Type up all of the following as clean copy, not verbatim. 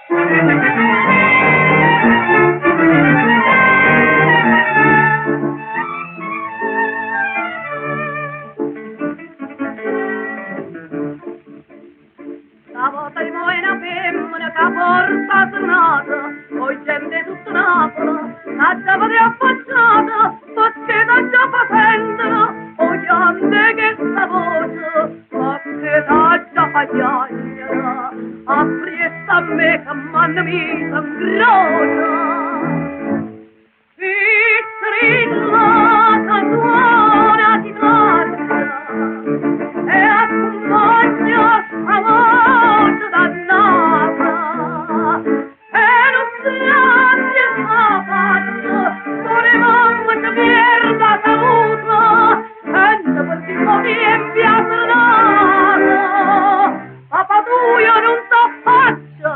La volta di una femmina che porta tornata, poi gente tutto Napoli, la giava di affacciata, perché da già facendono, o chiande che sta voce, perché da già fa chiagliera, appriesta a me che m'hanno misa in croce. Strilla che suona di traccia, e accompagna sta voce dannata, e non si abbia sta faccia, sole mamma che perda saluta, senza per ti motivi a tornata, papà tu io non t'affaccia.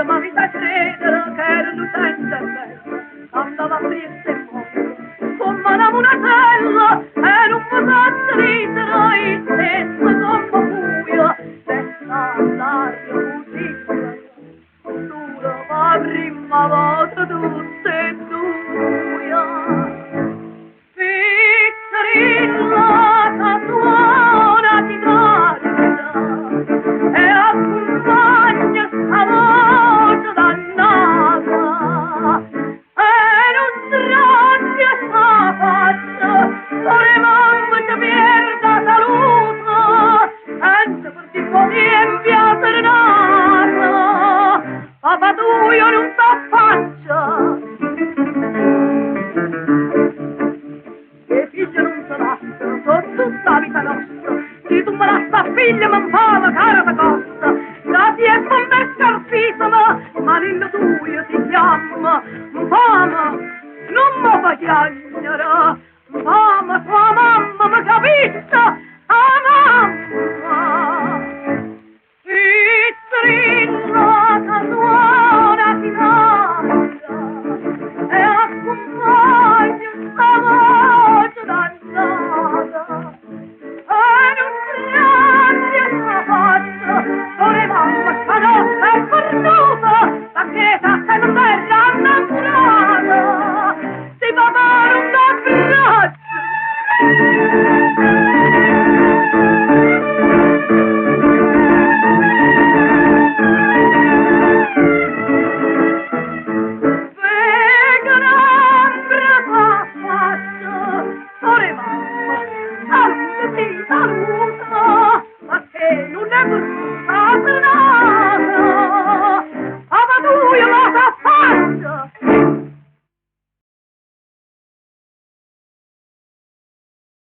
Ma mi fa credere che era innocente e bella, andava a pressa e mondo, come una monacella, e non potesse ridere il stesso come buio, senza l'aria così dura, la prima volta tutte e due. Pizzerilla che suona di traccia, e accompagna sta voce dannata, e non si rabbia sta faccia, sole mamma che perda saluta, senza per ti motivi a tornata, papà tu io non t'affaccia. Che figlio non si lascia, con tutta la vita nostra, se tu me la sta figlia mi fa la cara da costa, la ti è con me scarpita, ma l'inno tuo ti chiama, fama, non mi fa chiaglia.